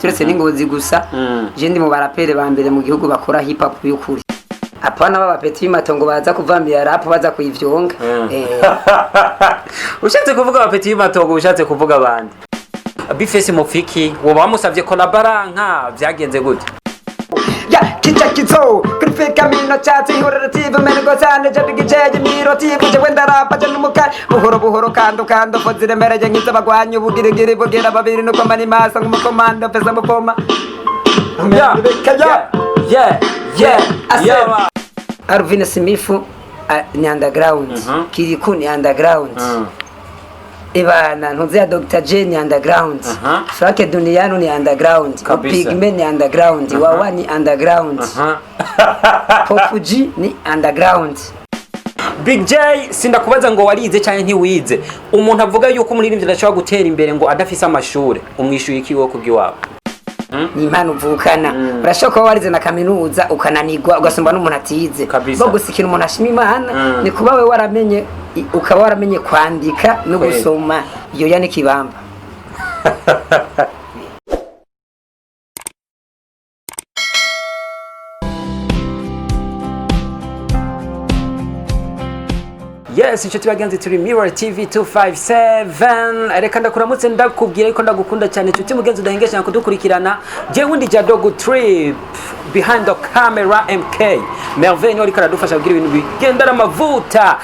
turetse n'ingozi gusa je ndi mu barapere ba mbere mu gihugu bakora hip hop y'ukuri apana baba petit matongo baza kuvambira rap baza kuyivyonga ushatse kuvuga aba petit matongo ushatse kuvuga abandi Bifese Mufiki woba wamusavye collaboranka vyagenze gute ya kicha kizo krifika mino chati relative menego sane jabigijeje mirotive je wenda rapa je numuka buhoro kando fozire mereje ngiza bagwanyu bugirigiri bugera babiri no kwamani masa ngumukomando pesa mupoma yeah Arvin Simifu ni underground Kiriku ni underground Ibana ntuze ya Dr. J ni underground Frank Duniyano ni underground Pigme ni underground Wawa ni underground Pofuji ni underground Big J sindakubaza ngo warize cyane ntiwize umuntu avuga yuko umuririmbyi adashobora gutera imbere ngo adafise amashure umwishuye iki wo kubwiwabo ni impano uvukana urashobora kuba warize na kaminuza ukananirwa ugasumba n'umuntu atize bo gusikira umuntu ashima Imana ni kuba we waramenye ukaba waramenye kwandika no gusoma iyo yani kibamba Yes, inshuti bagenzi turi Mirror TV 257 reka ndakuramutse ndakubwira yuko ndagukunda cyane inshuti mugenzi udahengesha kudukurikirana je wundi Jadogo Trip behind the camera MK Merveille uri karadufasha kugira ibintu bigendera amavuta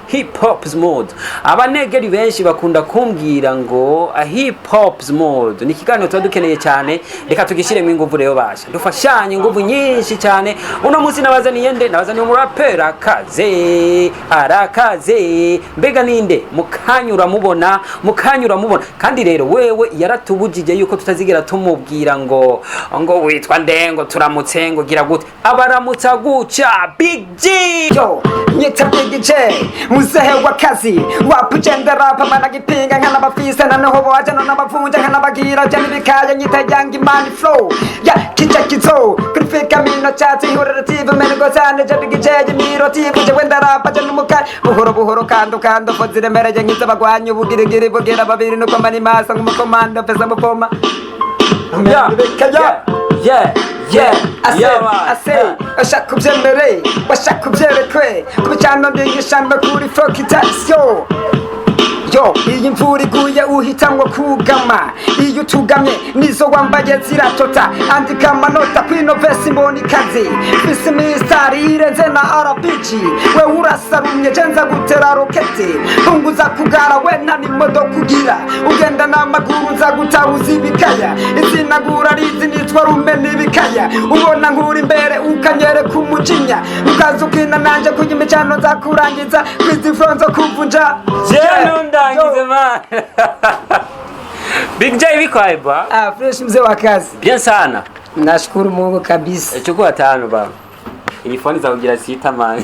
hip hop's mode abanegeri benshi bakunda kumbwira ngo hip hop's mode ni kiganiro twadukeneye cyane reka tugishire mu inguvu rero basha dufashanye inguvu nyinshi cyane uno munsi nabazaniye nabazaniye umurapper arakaze mbega ninde mukanyura mubona kandi rero wewe yaratubujije yuko tutazigera tumubwira ngo witwa ndengo turamutse ngo gira gute abaramutsa guca Big J yo nyeta Big J muzehe wakazi wapujenda rapa managipinga nkana bafisa naho boaje no nabavunja nkana bagira cyane bikaya nyita yangi man flow ya kicha kizo krifika mino chati relative menego sane jabigijeje mirotive je wenda rapa je numuka buhoro kando fozire mereje ngiza bagwanyu bugirigiri bugera babiri no kwamani masa ngumukomando pesa mupoma Ashakubyemereye bashakubyerekwe kubicano ndingishambe kuri fokitation yo iyi mvura iguye uhitamwo kugama iyo utugamye nizo wambaye ziratota andika amanota kwino vesi mboni kazi fisi mistari irenze na RPG we urasarumye jenza gutera rokete punguza kugara we nani modo kugira ugenda n'amaguru nza gutahuza ibikaya izinagura rizi nitwa rumeni ibikaya ubona nkuri imbere ukanyere kumujinya ukazukina nanje kuyimicano nza kurangiza kwizi fronzo kuvunja Ndangize man. Big J bikwaye ba? Fresh mzee wa kazi. Bien sana. Nashukuru Mungu kabisa. Chukua 5 baba. Ili phone za kugira sita man.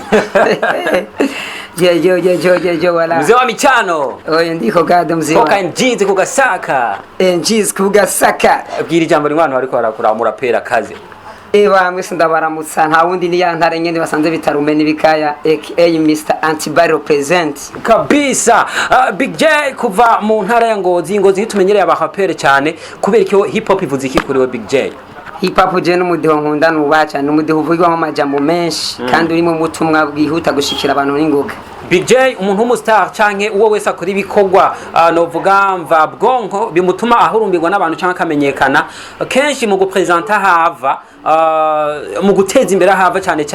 Jo wala. Mzee wa michano. Oye ndiko gado mzee. Koka njizi kugasaka. Njizi kugasaka. Bwira ijambo rimwana ariko arakuramura pera kaze. Ewa mwese ndabaramutsa nta wundi ni ya ntare nyene basanze bitarume nibikaya aka Mr Antibaro present kabisa. Big J kuva mu ntara ya Ngozi tumenyereye abahapere cyane kubera ko hip hop ivuze iki kuri we Big J? Hip hop je n'umudiho nkunda nubaca n'umudiho uvugwa mu majambo menshi kandi urimo mutumwa bwihuta gushikira abantu n'ingoga. Big J umuntu w'umustar canke uwo wese akora ibikogwa novuga mva bwonko bimutuma ahurumbirwa n'abantu canke akamenyekana kenshi mu gupresenta hava mu guteza imbere hava cyane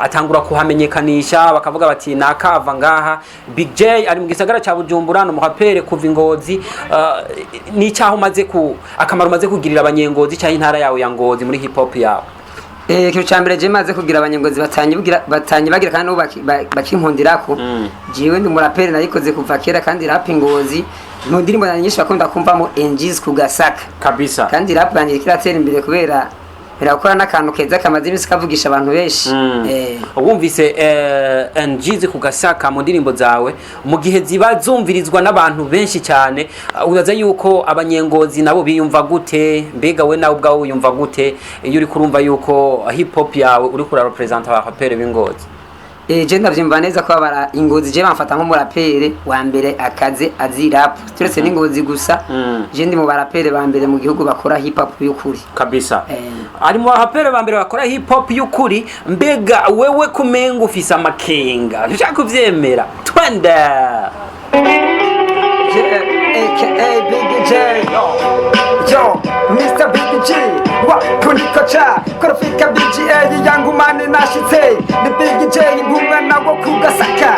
atangura kuhamenyekanisha bakavuga bati nakava ngaha. Big J ari mu gisagara ca Bujumbura no muhapere kuva Ingozi ni cyaho maze akamaro maze kugirira abanyengozi cyane intara yawe ya Ngozi muri hip hop yawe. Cyo cyambere je maze kugira abanyengozi batanye bagira kandi no bakinkundirako jiwe ndi murapere narikoze kuva kera kandi rap Ingozi no ndirimbo nyinshi bakunda kumvamo NGs kugasaka kabisa kandi rap yanjye kiratera imbere kubera birakora n'akantu keza kamaze imisi kavugisha abantu benshi wumvise NGs kugasaka mu ndirimbo zawe mu gihe ziba zumvirizwa n'abantu benshi cyane uraza yuko abanyengozi nabo biyumva gute mbega we nawe ubwawe uyumva gute iyo uri kurumva yuko hip hop yawe uri kura represent abahapere b'Ingozi? je ndavyumva neza ko abara ingozi je bamfata nk'umurapere wa mbere akaze azi rap turetse n'ingozi gusa je ndi mu barapere ba mbere mu gihugu bakora hip hop y'ukuri kabisa ari mu barapere ba mbere bakora hip hop y'ukuri mbega wewe kumenga ufise amakenga ntushaka kuvyemera twenda aka Big J yo Mr. Big G wa kunikocha korofika BGA yangu mane nashitse ni Big J ngumwe nawo kugasaka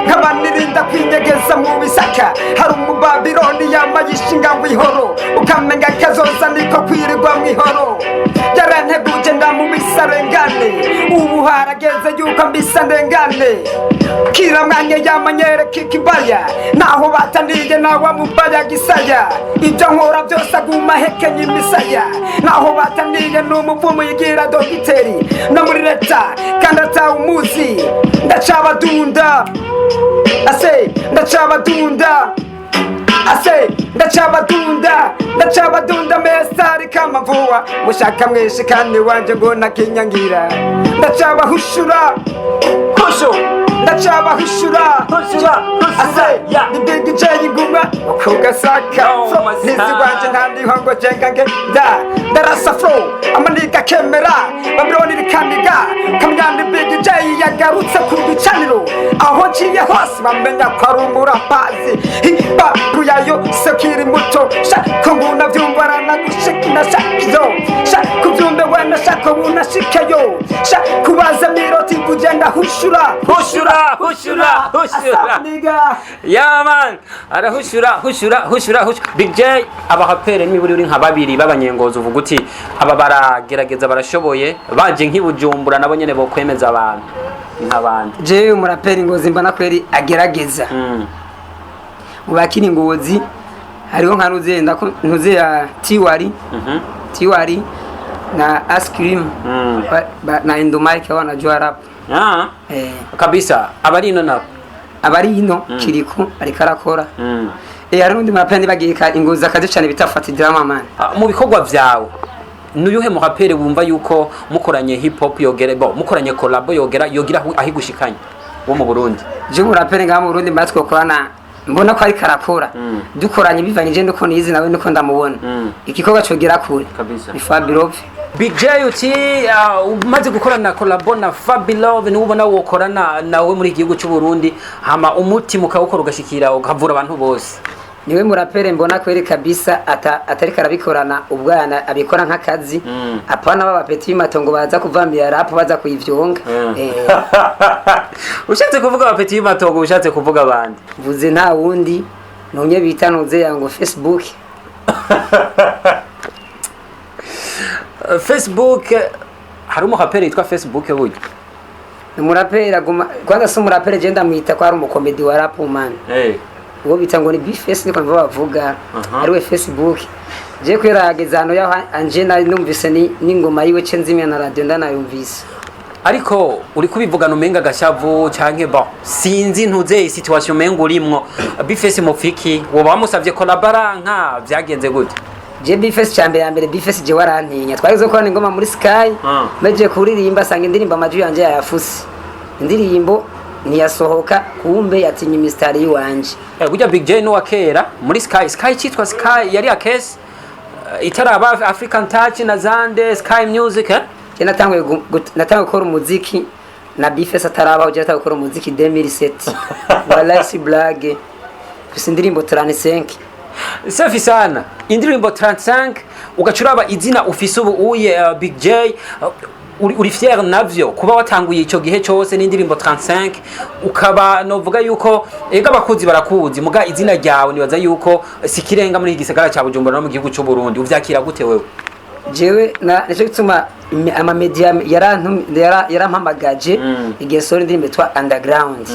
nkabanirinda kwinyegeza mu bisaka hari umubabironi yamayishinga wihoro ukamenga kazoza niko kwirirwa mwihoro yaranteguje ndamubisarengane ubu harageze yuko mbisandengane kira mwanya yamanyere kikibaya naho bataniye nawa mubaya gisaya ibyo nkora byose aguma hekenye imisaya naho bataniye n'umuvumo yigira dogiteri no muri leta kandi atawe umuzi ndacabadunda ase ndacabadunda ase ndacabadunda mesari kama mvua mushaka mwese kandi wanje ngo nakinyangira ndacabahushura husho ndacabahushura ase ni Big J ngumwa kugasaka nisi wanje ntandiho ngo jengange ndarasa flow amanika kemera babironi rikaniga kamyandi Big J yagarutse ku gicaniro aho ngiye hose bamenya ko ari umurapazi hipapu yayo sekiri muto shaka nguna vyumvara na gushikina shakizo shaka vyumbe wena shaka unashikeyo shaka kubaza miroti kugenda hushura yeah man arahushura Big J abahapere n'iburi uri nka babiri babanyengozo uvuga uti aba baragerageza barashoboye baje nk'ibujumbura nabo nyene bo kwemeza abantu nk'abandi je umuraperi ngozi mbana kweri agerageza ubakiri ngozi hariho nka ruzenda ko ntuze ya Tiwari na Ice Cream na Indomike wanajua rap kabisa abari ino nabo abari ino kiriko ariko arakora hari n'undi muraperi bagiye ingozi akaje cyane bitafata drama man mu bikorwa vyawe nuyuhe muhapere wumva yuko mukoranye hip hop yogere mukoranye collab yogira ahigushikanye wo mu Burundi je muraperi nga mu Burundi mbatwe korana mbona ko ari karakora dukoranye bivanye nuko nizi nawe nuko ndamubona igikorwa cogera kure kabisa ni Fabilove Big J uti umaze gukorana collab na Fabilove n'ubona wokorana nawe muri igihugu cy'u Burundi hama umutima ukawukora ugashikira ukavura abantu bose niwe murapere mbona kweri kabisa atari karabikorana ubwana abikora nk'akazi apana baba petit matongo baza kuvambira rap baza kuyivyonga ushatse kuvuga aba petit matongo ushatse kuvuga abandi vuze nta wundi nonye bitanuze yango Facebook Facebook hari umuraperi yitwa Facebook buryo umuraperi aguma kwanza si umuraperi je ndamwita ko ari umukomedi wa rap man uwo bita ngo ni Bface niko bavuga ariwe Facebook je kwerageza hano ya anje na numvise n'ingoma yiwe cenzimya na radio ndanayumvise ariko uri kubivugana umenga gashavu canke sinzi ntuze situation mengo urimwo Bface mufiki woba wamusavye collabora nka vyagenze gute je Bface cyambere ya mbere Bface je warantinya twarizo ko ingoma muri Sky meje kuririmba sanga indirimbo amaju yanje yafuse indirimbo niyasohoka kumbe yatinye mistari wanje burya Big J no wakera muri Sky cyitwa Sky yari akese itaraba African Touch na Zande Sky Music natangwe gukora umuziki na Bface ataraba uje gukora umuziki 2007 wala si blague indirimbo 35 safi sana indirimbo 35 ugacuraba izina ufise ubu uye Big J uri fier navyo kuba watanguye ico gihe cyose n'indirimbo 35 ukaba novuga yuko ega bakuzi barakuzi muga izina ryawe nibaza yuko sikirenga muri igisagara cya Bujumbura no mu gihugu cy'u Burundi uvyakira gute wewe jewe nico gituma ama media yarampamagaje igihe sori indirimbo twa underground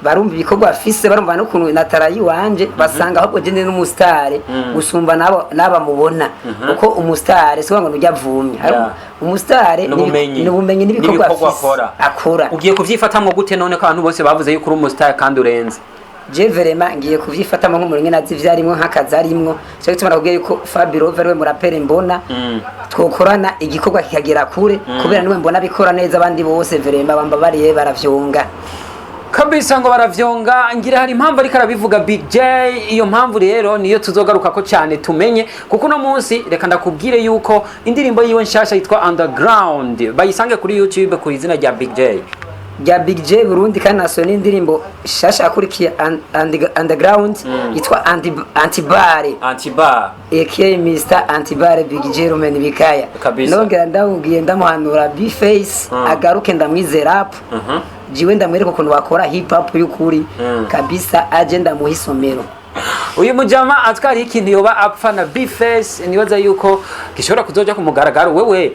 barumva ibikorwa afise barumva no kuntu natarayi wanje basanga ahubwo je n'umustare gusumba naba mubona uko umustare siko ngo nujya vumye umustare n'ubumenyi n'ibikorwa akora ugiye kuvyifatamwe gute none ko abantu bose bavuze yuko uri umustare kandi urenze je verema ngiye kuvyifatamo nk'umuntu nyene azi vyarimwo nk'akazi arimwo cyo gituma nakubwiye yuko Fabio we murapere mbona twokorana igikorwa kikagera kure kubera niwe mbona bikora neza abandi bose verema bamba bariye baravyonga kabisa ngo baravyonga ngira hari impamvu ariko arabivuga Big J. Iyo mpamvu rero niyo tuzogaruka ko cyane tumenye kuko no munsi reka ndakubwire yuko indirimbo yiwe nshasha yitwa Underground bayisange kuri YouTube ku izina rya Big J ya Big J Burundi kandi nasoni indirimbo shasha akurikiye Underground yitwa Antibar aka Mr Antibar Big J Roman Bikaya nongera ndawugiye ndamuhanura B-Face agaruke ndamwizera rap jiwe ndamwereka ukuntu bakora hip hop y'ukuri kabisa agenda mu hisomero. Uyu mujama atwari ikintu yoba apfa na B-Face nibaza yuko gishobora kuzoja ku mugaragaro wewe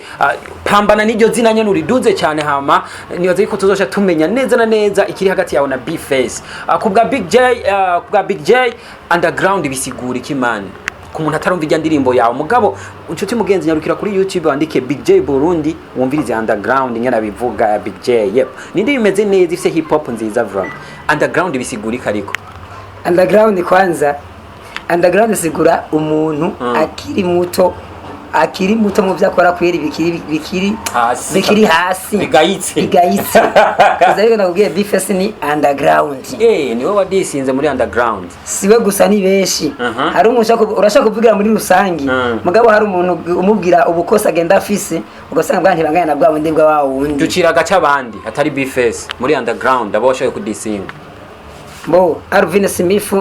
pambana n'iryo zina nyene uriduze cyane hama nibaza yuko tuzosha tumenya neza na neza ikiri hagati yawe na B-Face kubwa Big J Underground bisigura ikimani ku muntu atarumva ijya ndirimbo yawe mugabo inshuti mugenzi nyarukira kuri YouTube wandike Big J Burundi wumvirize Underground nyana bivuga Big J yep nindi bimeze neza ifite hip hop nziza vra Underground bisigurika ariko Underground kwanza Underground sigura umuntu akiri muto mu byakora kweri bikiri hasi bigayitse kuzariko nakubwiye B-Face ni Underground niwe wadisinze muri Underground siwe gusa ni benshi hari urashaka kuvugira muri rusangi mugabo hari umuntu umubwira ubukosa agenda afise ugasanga bwa ntibangana na bwa bundi bwa wawundi ducira gacha abandi atari B-Face muri Underground aboshoye kudisinga bo Alvin Smith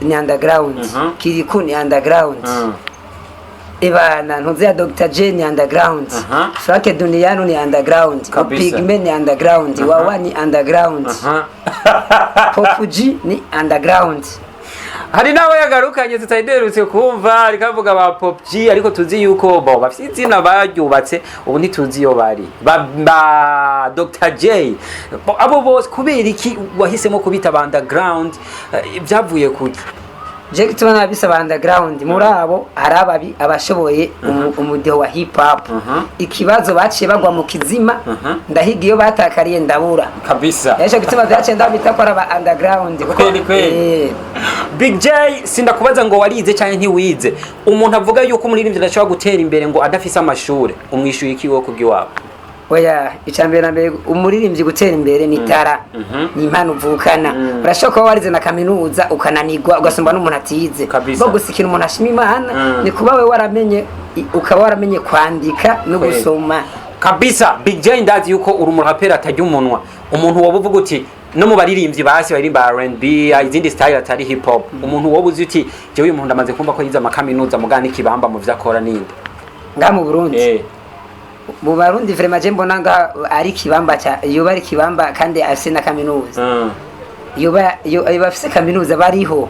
ni Underground Kiriku ni Underground Ibana ntuze ya Dr. J ni Underground Frank Duniyano ni Underground Pigme ni Underground Wawa ni Underground Popuji ni Underground hari nawe yagarukanye tutayiderutse kumva arikavuga ba Popji ariko tuzi yuko bo bafite izina baryubatse ubu ntituzi yo bari ba Dr. J abo bose kubera iki wahisemo kubita Underground byavuye kuki je kituma nabisa Underground muri abo harababi abashoboye umudeho wa hip hop ikibazo baciye bagwa mu kizima ndahiga iyo batakariye ndabura kabisa yasho kituma byaciye ndabita ko aba Underground kweli Big J sindakubaza ngo warize cyane ntiwize umuntu avuga yuko umuririmbyi ndashobora gutera imbere ngo adafise amashuri umwishuye iki wo kubwiwabo oya icambere na mbere umuririmbyi gutera imbere ni tara ni impano uvukana urashaka warize na kaminuza ukananirwa ugasumba n'umuntu atize bo gusikira umuntu ashima Imana ni kuba we waramenye ukaba waramenye kwandika no gusoma kabisa Big J ndazi yuko uri umurapera atajya umunwa umuntu wobuvuga uti no mu baririmbyi basi baririmba R&B izindi style atari hip hop umuntu wobuzi uti je uyu muntu ndamaze kumva ko yize amakaminuza mugana ikibamba mu vyakora ninde nga mu Burundi mu Barundi vraiment je mbona nga ari kibamba yoba ari kibamba kandi afise na kaminuza yoba afise kaminuza bariho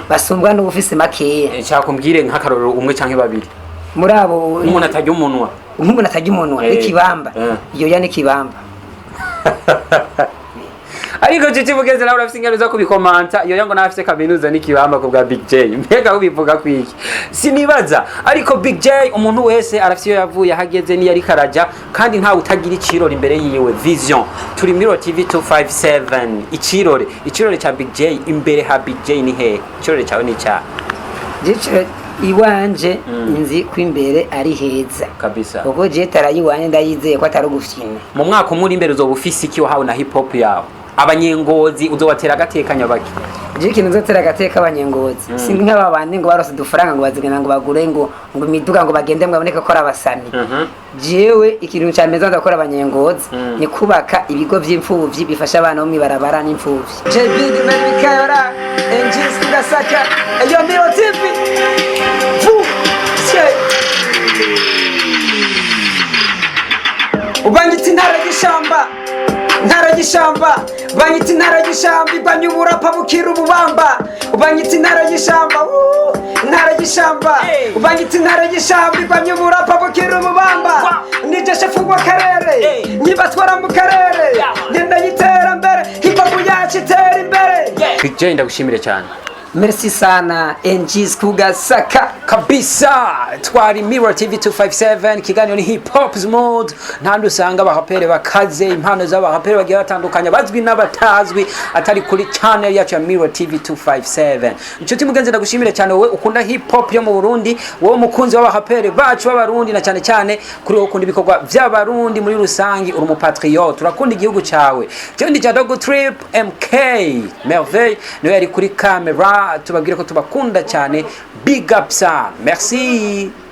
basumbwa no ufise makeya cyakumbwire nk'akarorero umwe canke babiri muri abo umuntu atajya umunwa ikibamba iyo yani kibamba ariko cici mugeze nawe urafise ingano zo kubikomanta iyo yango nafise kaminuza n'ikibamba ku bwa Big J mbega ubivuga kwiki sinibaza ariko Big J umuntu wese arafise iyo yavuye hageze ni yari karaja kandi nta utagira ikirori imbere yiwe vision turi Mirror TV 257 ikirori cha Big J imbere ha Big J ni he ikirori cyawe ni cya gice iwanje inzi kwimbere ari heza kabisa ubwo je tarayiwanye ndayizeye ko atari gufyina mu mwaka umuri imbere uzobufise iki wahawe na hip hop yawe abanyengozi uzobatera gatekanya baki jiki nzotera gateka abanyengozi singi nk'ababandi ngo barose dufaranga ngo bazigana ngo bagure ngo imiduga ngo bagende mwaboneka ko arabasani jewe ikintu cyameza ndakora abanyengozi ni kubaka ibigo by'imfuvyi bifasha abana bo mwibarabara n'imfuvyi je big baby kayora engines kirasaka iyo Mirror TV ubangitse ntara gishamba banyitse ntara gishamba ibanyubura pabukira ububamba ubangitse ntara gishamba ubangitse ntara gishamba ibanyubura pabukira ububamba nije shefu wa karere nyibatwara mu karere ngenda yitera mbere hibabu yacu itera imbere Big J ndagushimire cyane merci sana NG's kugasaka kabisa. Twari Mirror TV 257, kiganiro ni hip hop mode. Ntandi usanga abaraperi bakaze, impano z'abaraperi bagiye batandukanye, bazwi n'abatazwi, atari kuri channel yacu ya Mirror TV 257. Inshuti mugenzi, ndagushimire cyane wowe ukunda hip hop yo mu Burundi, wowe mukunzi w'abaraperi bacu b'abarundi, na cyane cyane kuri wowe ukunda ibikorwa by'abarundi muri rusangi, uri umupatriote, urakunda igihugu cyawe. Je ndi Jadogo Trip MK Merveille niwe yari kuri camera, tubabwire ko tubakunda cyane. Big up ça. Merci.